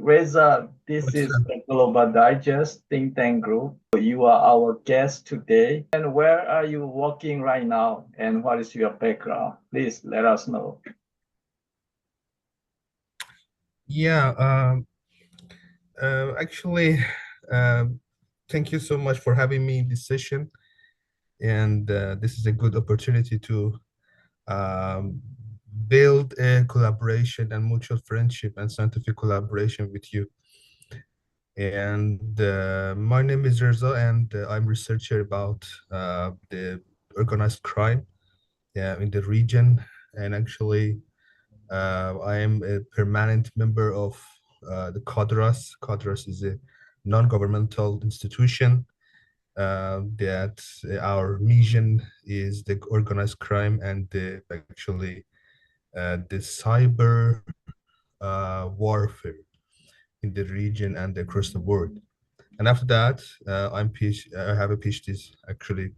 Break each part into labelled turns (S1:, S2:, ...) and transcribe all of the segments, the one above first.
S1: Reza, this
S2: What's
S1: is the Global Digest think tank group. You are our guest today. And where are you working right now? And what is your background? Please let us know.
S2: yeah, actually, um, thank you so much for having me in this session. And this is a good opportunity to um, build a collaboration and mutual friendship and scientific collaboration with you. And my name is Reza, and I'm researcher about the organized crime in the region. And actually, I am a permanent member of the CODRAS. CODRAS is a non-governmental institution that our mission is the organized crime and the cyber warfare in the region and across the world. And after that, I have a PhD actually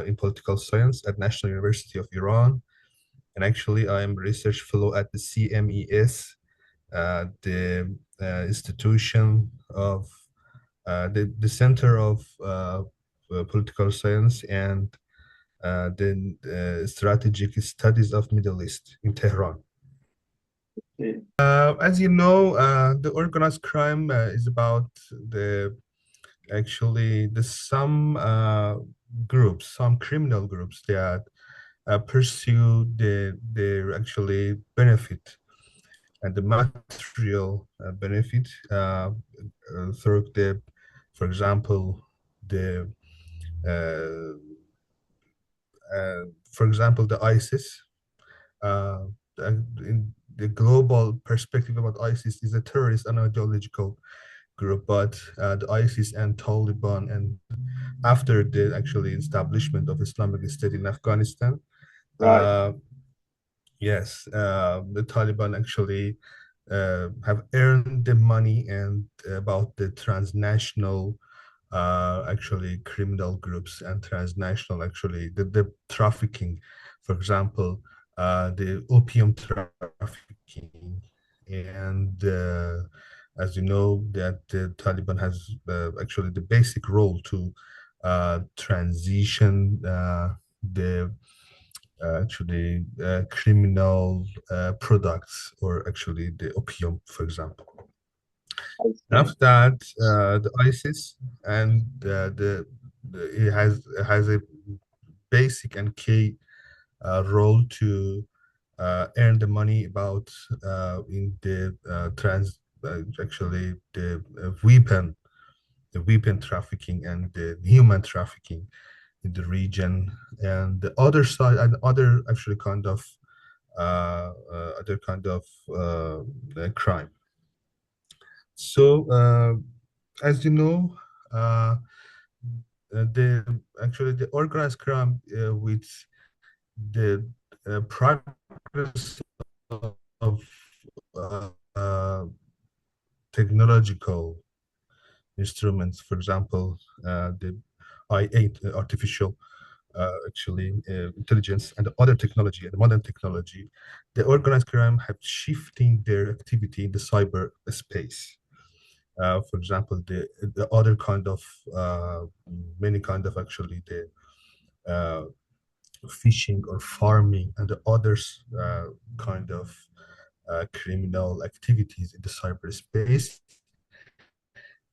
S2: in political science at National University of Iran. And actually, I am a research fellow at the CMES, the institution of the Center of Political Science and the Strategic Studies of Middle East in Tehran.
S1: Okay.
S2: As you know, the organized crime is about the some groups, some criminal groups that pursue their actually benefit and the material benefit through for example, the uh, for example, the ISIS. Uh, in the global perspective about ISIS is a terrorist and ideological group, but the ISIS and Taliban, and after the actually establishment of Islamic State in Afghanistan,
S1: Right.
S2: uh, yes, the Taliban actually have earned the money and about the transnational actually criminal groups and transnational actually the trafficking, for example, the opium trafficking. And as you know, that the Taliban has actually the basic role to transition the criminal products, or actually the opium, for example.
S1: I see.
S2: After that, the ISIS and it has a basic and key role to earn the money about in the actually the weapon trafficking and the human trafficking in the region. And the other side and other actually kind of other kind of crime. So as you know, uh, the actually the organized crime with the progress of uh, uh, technological instruments, for example, the I8 artificial intelligence and the other technology and the modern technology, the organized crime have shifting their activity in the cyber space. For example, the other kind of many kind of actually the uh, fishing or farming and the others kind of criminal activities in the cyberspace,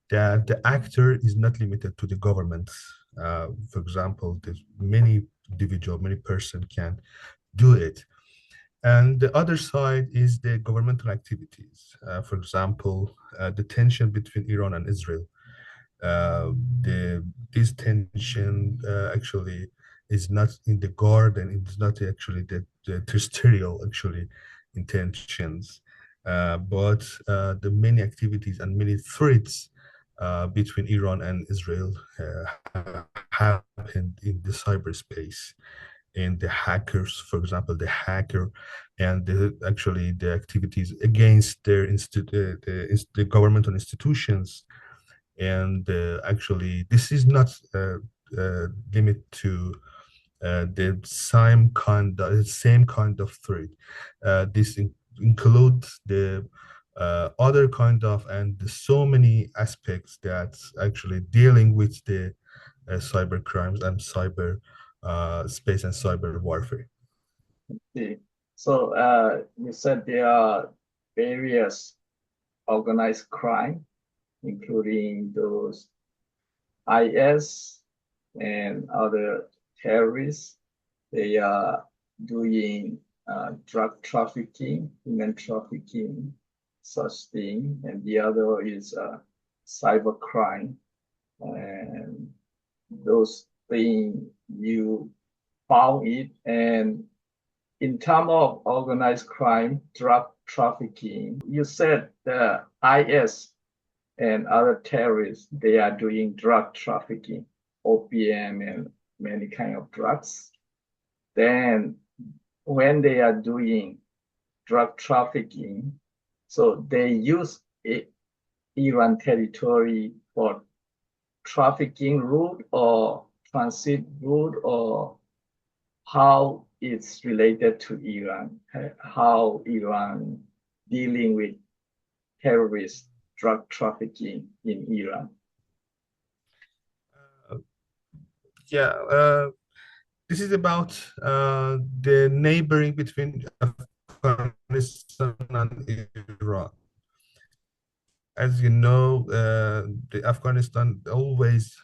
S2: that the actor is not limited to the government. For example, there's many individual, many person can do it. And the other side is the governmental activities. For example, the tension between Iran and Israel. Uh, this tension actually is not in the garden. It's not actually the terrestrial actually intentions, but the many activities and many threats between Iran and Israel happened in the cyberspace. And the hackers, for example, the hacker and actually the activities against the governmental institutions. And actually, this is not limited to the same kind of threat. This includes the other kind of, and so many aspects that actually dealing with the cyber crimes and cyber space and cyber warfare.
S1: See. So you said there are various organized crime, including those IS and other terrorists. They are doing drug trafficking, human trafficking, such thing. And the other is cyber crime. And those things you found it. And in terms of organized crime, drug trafficking, you said the IS and other terrorists, they are doing drug trafficking, opium and many kind of drugs. Then when they are doing drug trafficking, so they use Iran territory for trafficking route or transit route, or how it's related to Iran, how Iran dealing with terrorist drug trafficking in Iran.
S2: Uh, yeah, this is about the neighboring between Afghanistan and Iran. As you know, the Afghanistan always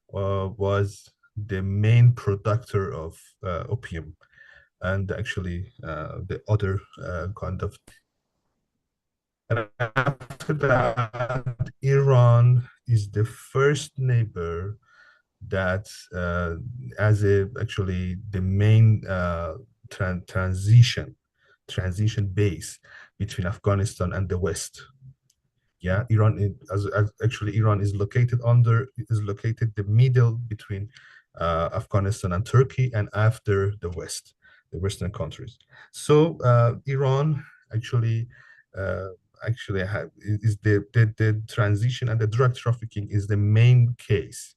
S2: was the main producer of opium, and actually the other kind of. And after that, Iran is the first neighbor that, as a actually the main transition base between Afghanistan and the West. Yeah, Iran actually Iran is located the middle between Afghanistan and Turkey, and after the West, the Western countries. So Iran actually uh, is the transition, and the drug trafficking is the main case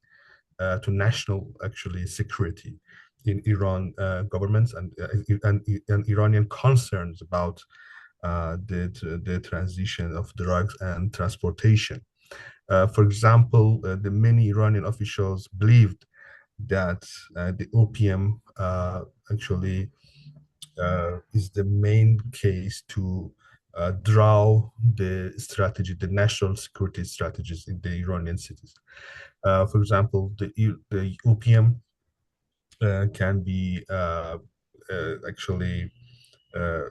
S2: to national actually security in Iran governments, and Iranian concerns about the transition of drugs and transportation. For example, the many Iranian officials believed that the opium actually is the main case to draw the national security strategies in the Iranian cities. For example, the opium can be actually uh,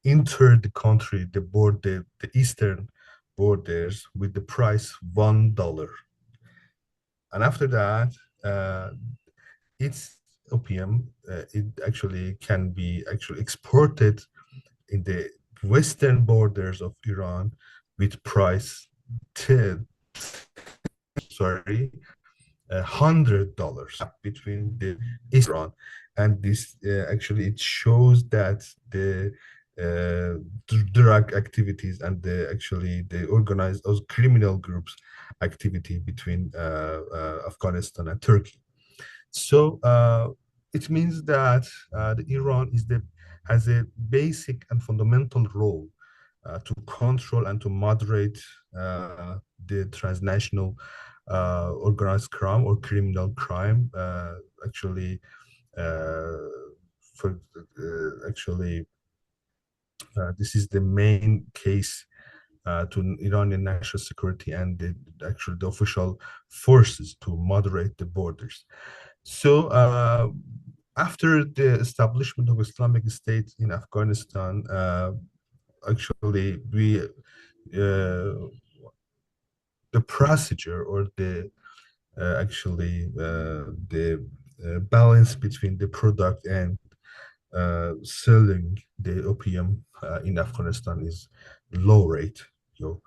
S2: enter the country, the eastern borders with the price $1, and after that, its opium it actually can be actually exported in the western borders of Iran with price 10, sorry, $100 between the Iran, and this actually it shows that the drug activities and the organized those criminal groups activity between Afghanistan and Turkey. So it means that the Iran has a basic and fundamental role to control and to moderate the transnational organized crime or criminal crime. Actually, uh, for actually, this is the main case to Iranian national security and the official forces to moderate the borders. So after the establishment of Islamic State in Afghanistan, actually the procedure or the balance between the product and selling the opium in Afghanistan is low rate. You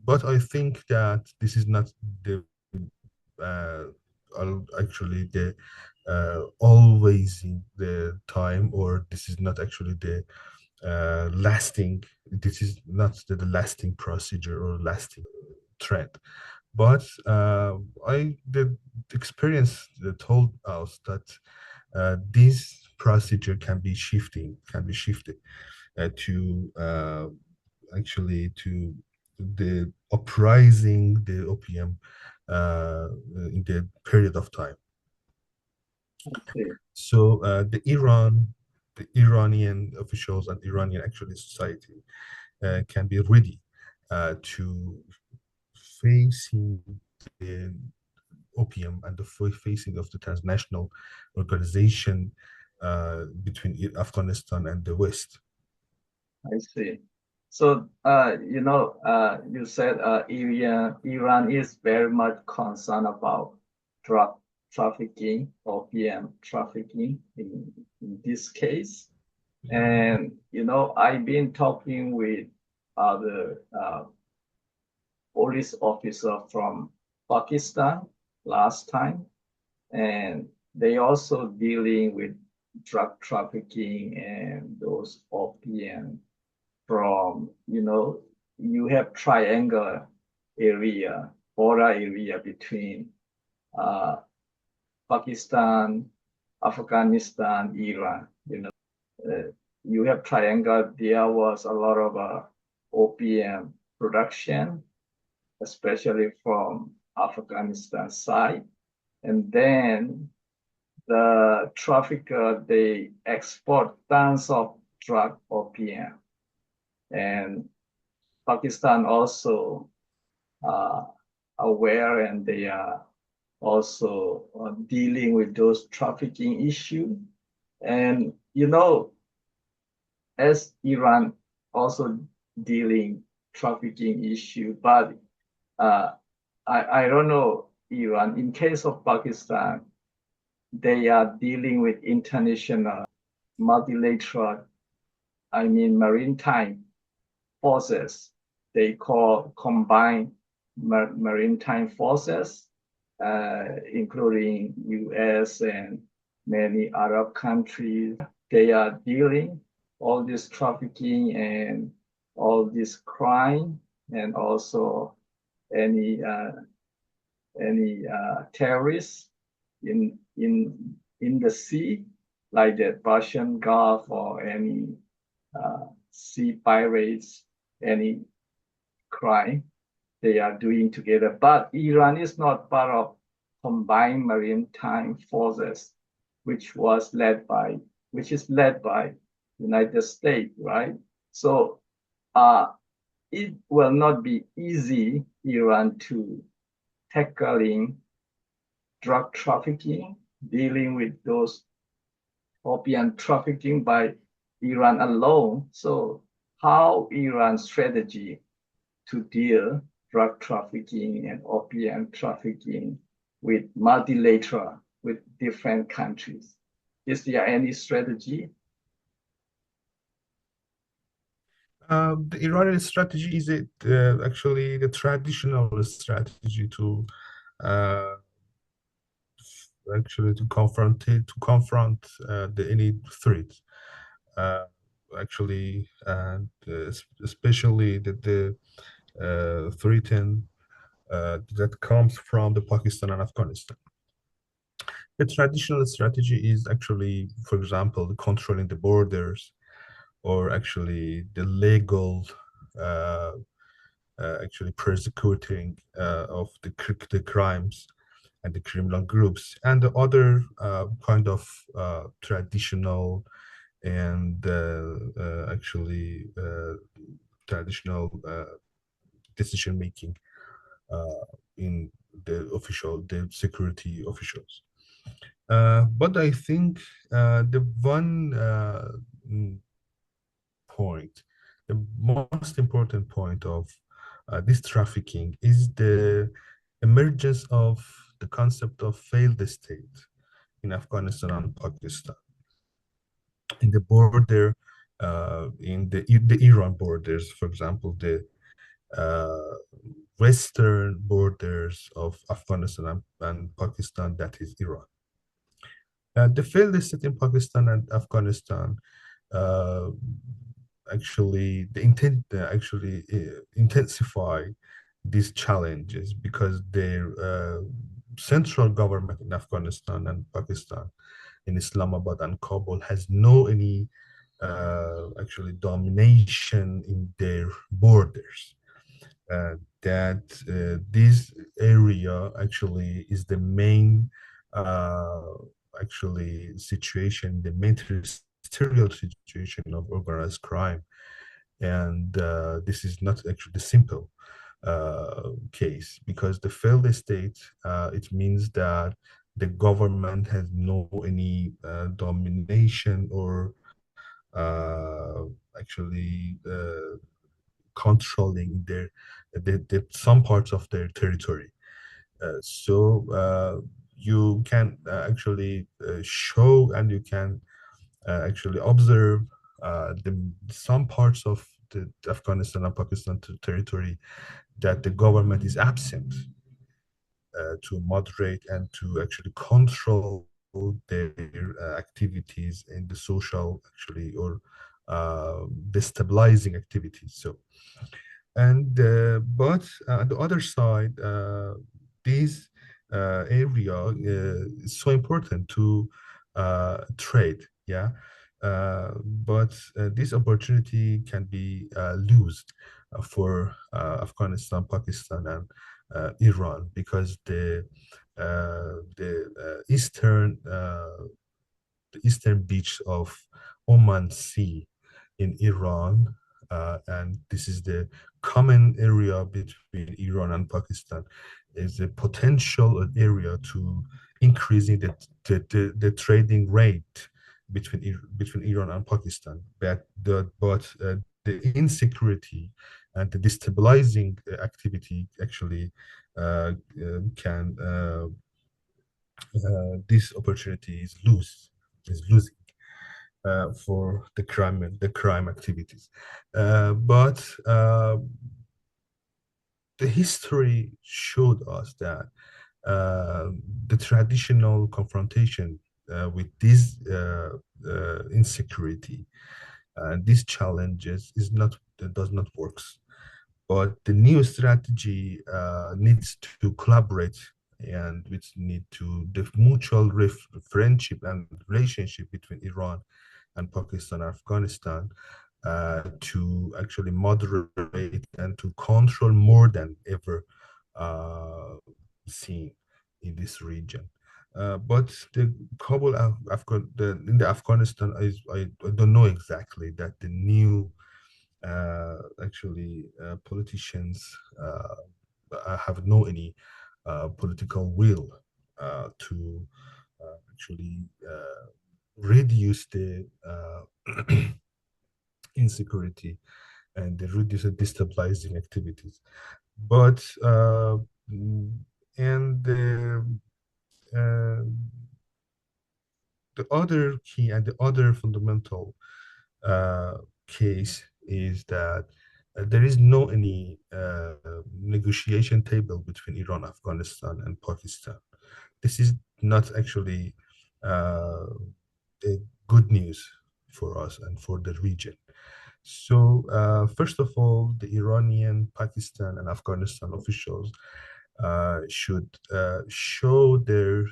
S2: but I think that this is not the uh, actually the always in the time, or this is not actually the lasting. This is not the lasting procedure or lasting trend. But the experience told us that this procedure can be shifted to actually to the uprising the opium in the period of time.
S1: See,
S2: So the Iranian officials and Iranian actually society can be ready to facing the opium and the facing of the transnational organization between Afghanistan and the West.
S1: I see. So, you said Iran is very much concerned about drug trafficking, opium trafficking in this case. And, I've been talking with other police officer from Pakistan last time, and they also dealing with drug trafficking and those opium from, you have triangle area, border area between uh, Pakistan, Afghanistan, Iran. Uh, you have triangle. There was a lot of opium production, especially from Afghanistan side. And then the trafficker, they export tons of drug opium. And Pakistan also uh, aware, and they are also dealing with those trafficking issue. And as Iran also dealing trafficking issue, but uh, I don't know Iran. In case of Pakistan, they are dealing with international multilateral, I mean maritime forces. They call combined maritime forces, including U.S. and many Arab countries. They are dealing all this trafficking and all this crime, and also any terrorists in the sea, like the Persian Gulf, or any sea pirates, any crime they are doing together. But Iran is not part of combined maritime forces, which is led by United States, right? So it will not be easy Iran to tackling drug trafficking, dealing with those opium trafficking by Iran alone. So how Iran's strategy to deal drug trafficking and opium trafficking with multilateral, with different countries? Is there any strategy?
S2: The Iranian strategy is it actually the traditional strategy to uh, actually to confront any threat. Uh, actually, and especially the threaten that comes from the Pakistan and Afghanistan. The traditional strategy is actually, for example, controlling the borders, or actually the legal uh, actually persecuting of the crimes and the criminal groups, and the other kind of traditional and actually traditional decision making in the security officials. But I think the one point, the most important point of this trafficking is the emergence of the concept of failed state in Afghanistan and Pakistan. In the border, in the Iran borders, for example, the uh, western borders of Afghanistan and Pakistan, that is Iran. The failed state in Pakistan and Afghanistan uh, actually the intent actually intensify these challenges because their central government in Afghanistan and Pakistan in Islamabad and Kabul has no any actually domination in their borders. That this area actually is the main uh, actually situation, the main terrestrial situation of organized crime. And this is not actually the simple case because the failed state, it means that the government has no any domination or actually controlling some parts of their territory. So you can actually show and you can actually observe some parts of the Afghanistan and Pakistan territory that the government is absent to moderate and to actually control their activities in the social actually or destabilizing activities. So and but on the other side, this area is so important to trade. Yeah, but this opportunity can be lost for Afghanistan, Pakistan, and Iran because the eastern beach of Oman Sea in Iran, and this is the common area between Iran and Pakistan, is a potential area to increasing the trading rate between Iran and Pakistan. But the insecurity and the destabilizing activity actually can this opportunity is losing for the crime activities. But the history showed us that uh, the traditional confrontation with this insecurity and these challenges is not does not works. But the new strategy needs to collaborate and which need to the mutual friendship and relationship between Iran and Pakistan, Afghanistan, to actually moderate and to control more than ever uh, seen in this region. But the Kabul, in the Afghanistan, I don't know exactly that the new actually politicians have no any political will to actually reduce the insecurity and the reduce the destabilizing activities. But mm, and uh, the other key and the other fundamental uh, case is that there is no any negotiation table between Iran, Afghanistan, and Pakistan. This is not actually uh, a good news for us and for the region. So, first of all, the Iranian, Pakistan, and Afghanistan officials should show their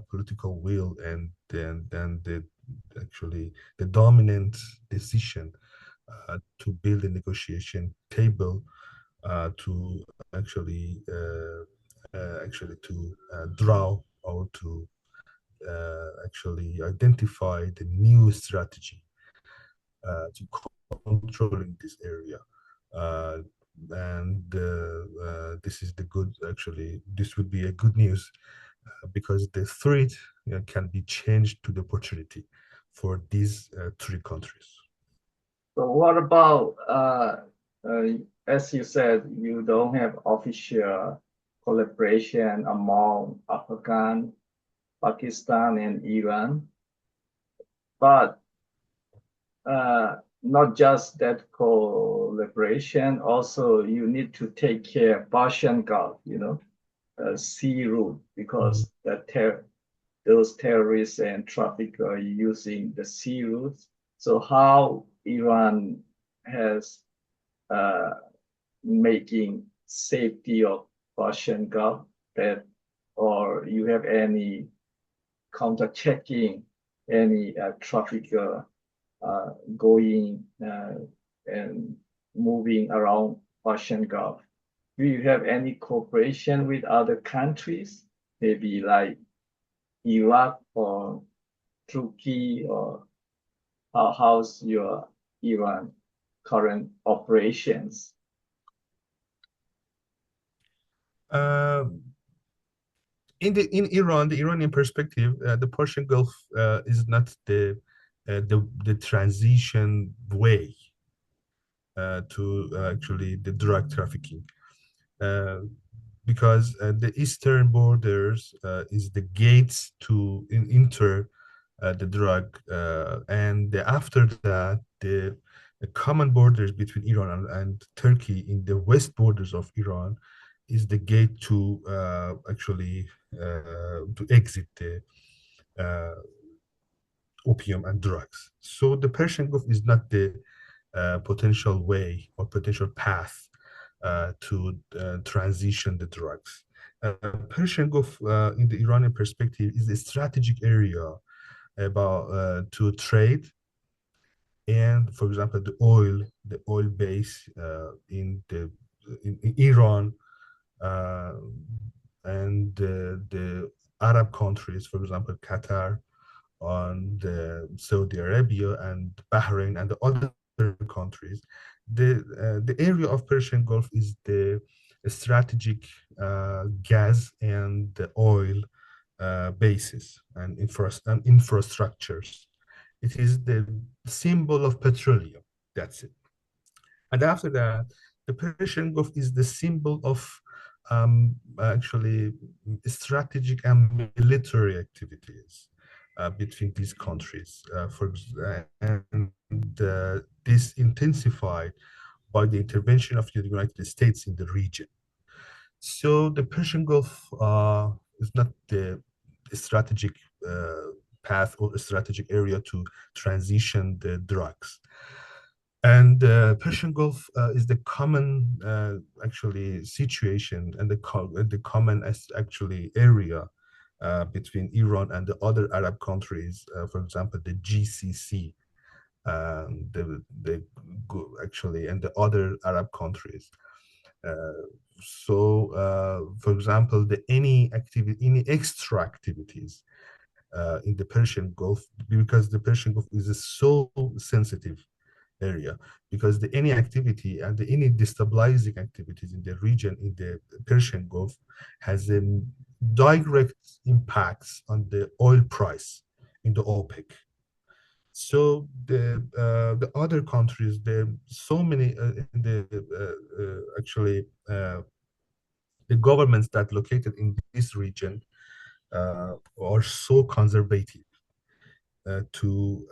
S2: political will and then the actually the dominant decision to build a negotiation table to actually to draw or to actually identify the new strategy to controlling this area. Uh, and this is the good, actually, this would be a good news because the threat can be changed to the opportunity for these three countries.
S1: So what about, as you said, you don't have official collaboration among Afghan, Pakistan, and Iran, but not just that collaboration, also you need to take care of Persian Gulf, sea route,
S2: Mhm.
S1: because those terrorists and traffickers are using the sea routes. So how Iran has uh, making safety of Persian Gulf, that, or you have any counter checking any trafficker going and moving around Persian Gulf? Do you have any cooperation with other countries, maybe like Iraq or Turkey, or how's your Iran current operations?
S2: Uh, in Iran, the Iranian perspective, the Persian Gulf is not the transition way to actually the drug trafficking. Uh, because the eastern borders is the gates to enter the drug, and after that, the common borders between Iran and Turkey in the west borders of Iran is the gate to actually to exit the uh, opium and drugs. So the Persian Gulf is not the potential way or potential path to transition the drugs. Persian Gulf, in the Iranian perspective, is a strategic area about to trade and, for example, the oil base in Iran uh, and the Arab countries, for example, Qatar and Saudi Arabia and Bahrain and the other countries. The area of Persian Gulf is the strategic gas and the oil bases and infrastructures. It is the symbol of petroleum. That's it. And after that, the Persian Gulf is the symbol of actually strategic and military activities between these countries. This intensified by the intervention of the United States in the region. So the Persian Gulf is not the strategic uh, path or a strategic area to transition the drugs. And Persian Gulf is the common actually situation and the common actually area between Iran and the other Arab countries, for example, the GCC, actually, and the other Arab countries. Uh, for example, any extra activities in the Persian Gulf, because the Persian Gulf is so sensitive area, because any activity and any destabilizing activities in the region in the Persian Gulf has a direct impacts on the oil price in the OPEC. So the other countries, there so many actually the governments that located in this region are so conservative to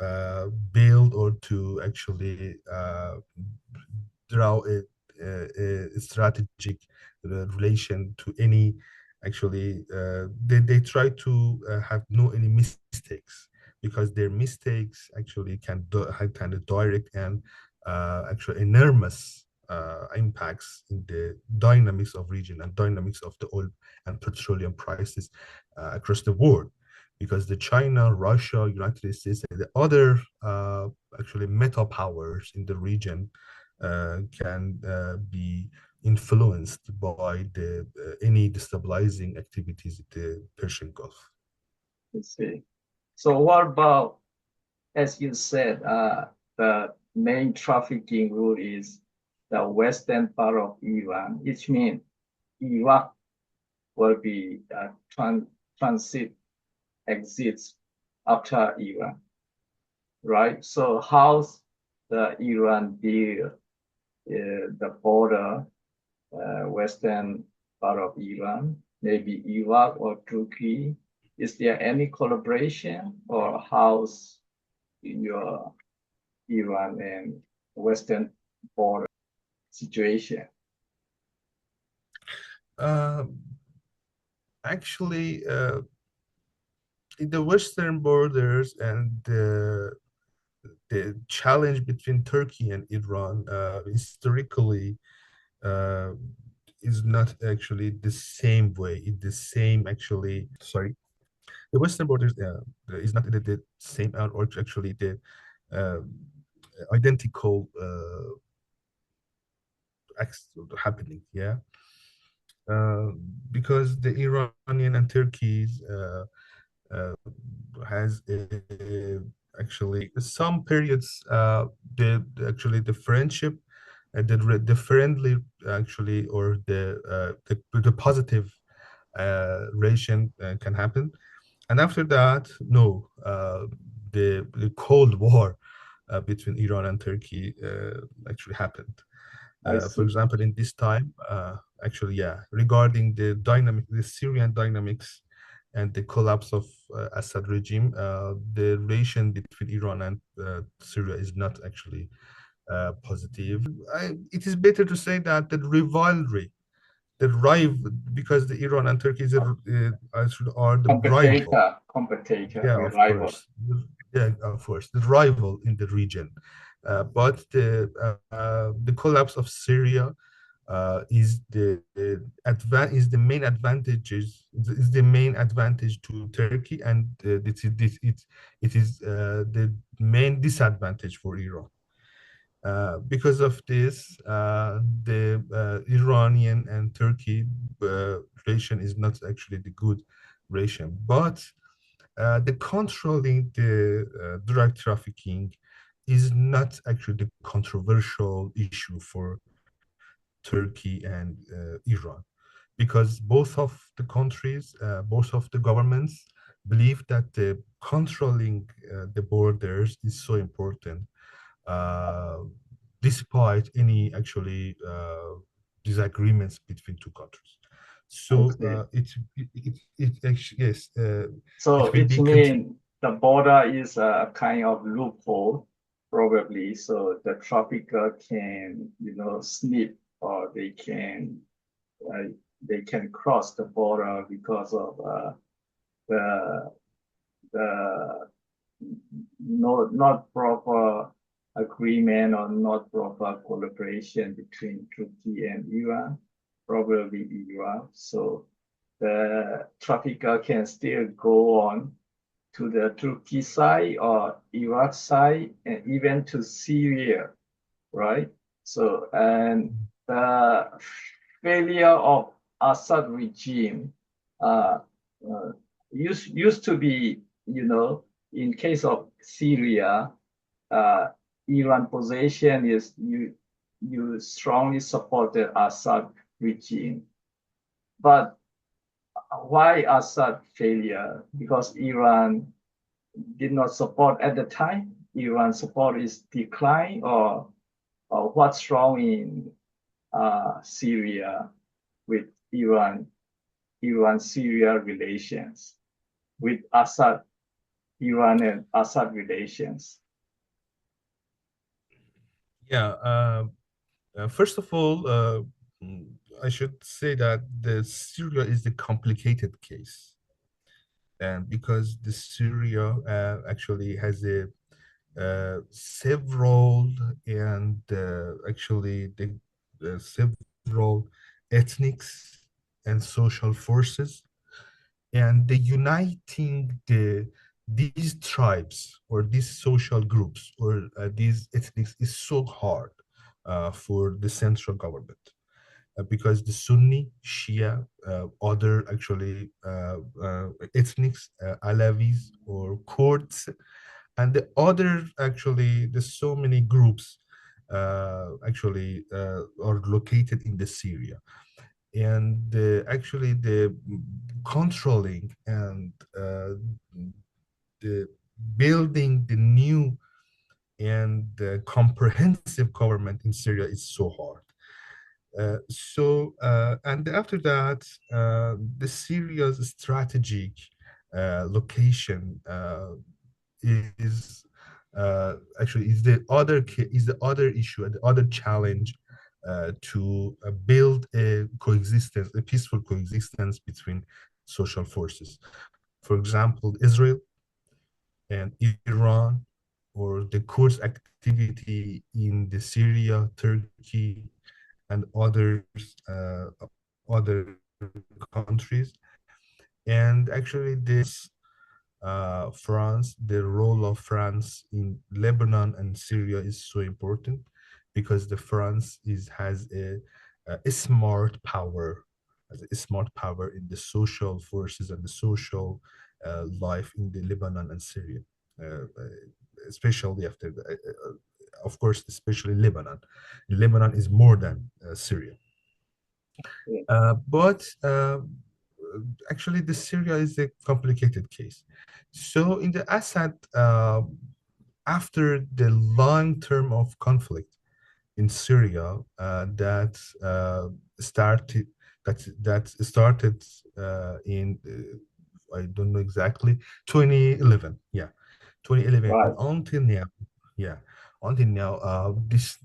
S2: build or to actually draw a strategic relation to any actually they try to have no any mistakes, because their mistakes actually can have kind of direct and actually enormous impacts in the dynamics of region and dynamics of the oil and petroleum prices across the world, because the China, Russia, United States, and the other actually metal powers in the region can be influenced by the any destabilizing activities in the Persian Gulf.
S1: Let's see. So what about, as you said, the main trafficking route is the western part of Iran, which means Iraq will be transit exits after Iran, right? So how's the Iran deal the border, western part of Iran, maybe Iraq or Turkey? Is there any collaboration, or how's your Iran and western border situation?
S2: Uh, Actually, in the western borders and the challenge between Turkey and Iran historically uh, is not actually the same way. It's the same actually. Sorry. The western border is not the same or actually the uh, identical acts happening. Yeah, uh, because the Iranian and Turkey's uh, has actually some periods actually the friendship and the friendly actually or the positive relation can happen, and after that no the Cold War between Iran and Turkey actually happened.
S1: I
S2: For
S1: see.
S2: example, in this time, actually, yeah, regarding the Syrian dynamics and the collapse of Assad regime, the relation between Iran and Syria is not actually positive. It is better to say that the rivalry, the rival, because the Iran and Turkey are the rival.
S1: Competitor,
S2: Yeah,
S1: a
S2: of
S1: rival.
S2: course. Yeah, of course, the rival in the region. But the collapse of Syria is the main advantage to Turkey, and it is the main disadvantage for Iran. Because of this, the Iranian and Turkey relation is not actually the good relation, but the controlling the drug trafficking is not actually the controversial issue for Turkey and Iran, because both of the countries, both of the governments believe that the controlling the borders is so important, uh, despite any actually disagreements between two countries.
S1: I
S2: So
S1: see.
S2: it actually yes,
S1: So
S2: it will
S1: it
S2: be continue.
S1: means the border is a kind of loophole, probably. So the trafficker can, snip, or uh, they can cross the border because of the the not proper agreement or not proper collaboration between Turkey and Iran, probably Iran. So the trafficker can still go on to the Turkey side or Iraq side and even to Syria, right? So, and the failure of Assad regime uh, uh, used to be, in case of Syria, uh, Iran position is you strongly supported Assad regime, but why Assad failure? Because Iran did not support at the time. Iran support is decline, or what's wrong in Syria with Iran-Syria relations, with Assad, Iran and Assad relations.
S2: Yeah. First of all, mm, I should say that the Syria is the complicated case, and because the Syria actually has a several and actually the several ethnics and social forces, and the uniting these tribes or these social groups or these ethnics is so hard for the central government, because the Sunni, Shia, other actually ethnics, Alavis or Kurds, and the other actually there's so many groups actually are located in the Syria, and actually the controlling and the building the new and comprehensive government in Syria is so hard. And after that, the Syria's strategic location is actually is the other issue and the other challenge to build a peaceful coexistence between social forces. For example, Israel and Iran, or the Kurds' activity in the Syria, Turkey, and other countries. And actually, this France, the role of France in Lebanon and Syria is so important because the France has a smart power, has a smart power in the social forces and the social life in the Lebanon and Syria, especially after of course, especially Lebanon. Lebanon is more than Syria.
S1: Yeah.
S2: But actually, the Syria is a complicated case. So in the Assad, after the long term of conflict in Syria that started that started in I don't know exactly 2011. Yeah, 2011
S1: Right.
S2: until now. Yeah, until now,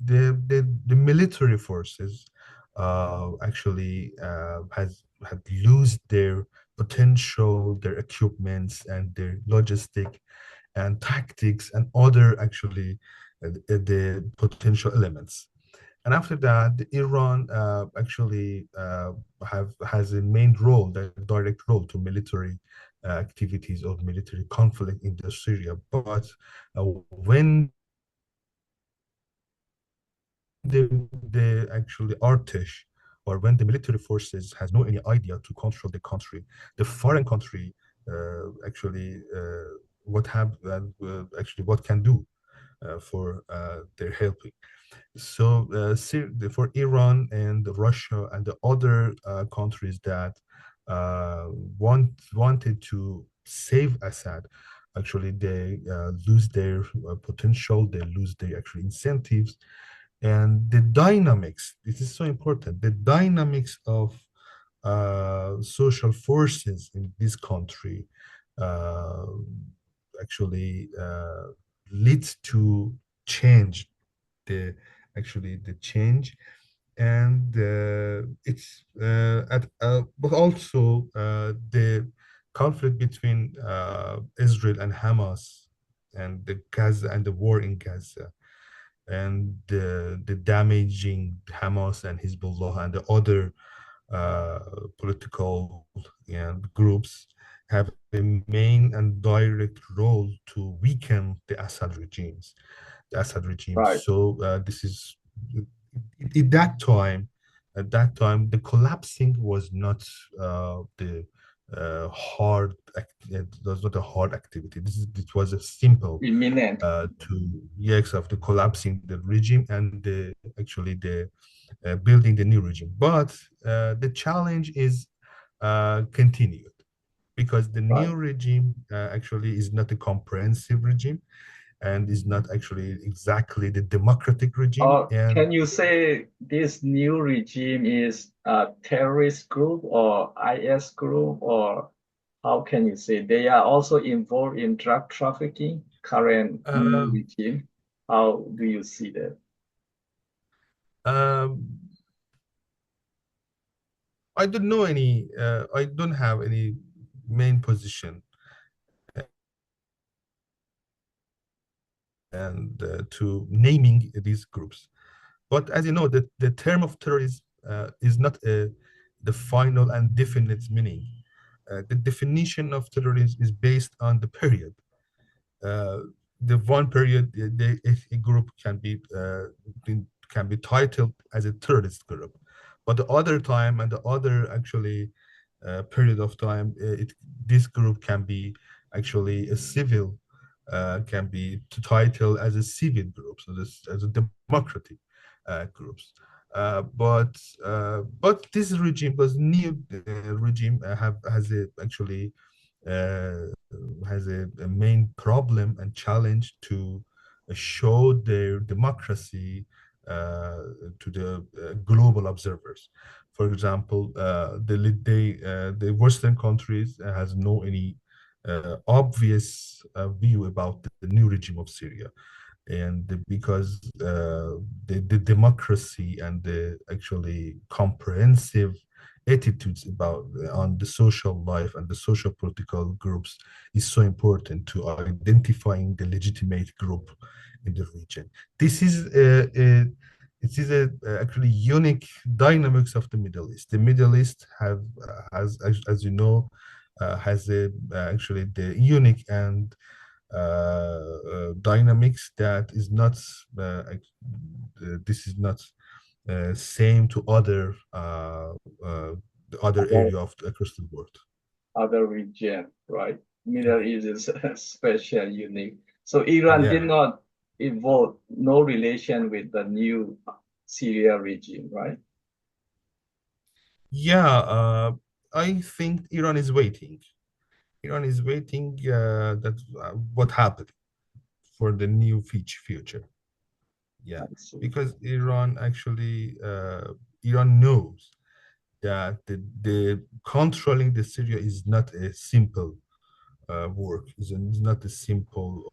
S2: the military forces actually has had lose their potential, their equipments, and their logistic and tactics and other actually the potential elements. And after that, the Iran actually have has a main role, the direct role to military activities of military conflict in the Syria. But when the actually Artesh or when the military forces has no any idea to control the country, the foreign country actually what have actually what can do for their helping. So for Iran and Russia and the other countries that wanted to save Assad, actually they lose their potential, they lose their actual incentives, and the dynamics. This is so important. The dynamics of social forces in this country uh, actually leads to change the actually the change and it's but also the conflict between Israel and Hamas and the Gaza and the war in Gaza and the damaging Hamas and Hezbollah and the other uh, political and groups have a main and direct role to weaken the Assad regime.
S1: Right.
S2: So this is at that time, the collapsing was not the hard. It was not a hard activity. It was a simple
S1: Imminent.
S2: to yes of the collapsing the regime and the actually the building the new regime. But the challenge is continued because the
S1: Right.
S2: new regime actually is not a comprehensive regime and is not actually exactly the democratic regime.
S1: Or
S2: And
S1: can you say this new regime is a terrorist group or IS group, or how can you say they are also involved in drug trafficking, current new
S2: um,
S1: regime? How do you see that?
S2: um, I don't know any. I don't have any main position and to naming these groups. But as you know, the term of terrorism is not the final and definite meaning. The definition of terrorism is based on the period. Uh, the one period, a group can be titled as a terrorist group, but the other time and the other actually period of time, this group can be actually a civil, can be titled as a civil group, so this as a democratic groups. But this regime, this new regime, have has a actually uh, has a main problem and challenge to show their democracy uh, to the global observers. For example, the Western countries has no any obvious view about the new regime of Syria and because the democracy and the actually comprehensive attitudes about on the social life and the social political groups is so important to identifying the legitimate group in the region. This is it is a actually unique dynamics of the Middle East. The Middle East have as you know has actually the unique and dynamics that is not this is not same to uh, the other
S1: other
S2: area of across the world.
S1: other region, right? Middle East is special, unique. So Iran did
S2: Yeah,
S1: not evolve, no relation with the new Syria regime, right?
S2: yeah. I think Iran is waiting. Iran is waiting that what happened for the new future. Yeah,
S1: I see.
S2: because Iran actually Iran knows that the controlling the Syria is not a simple work. It's not a simple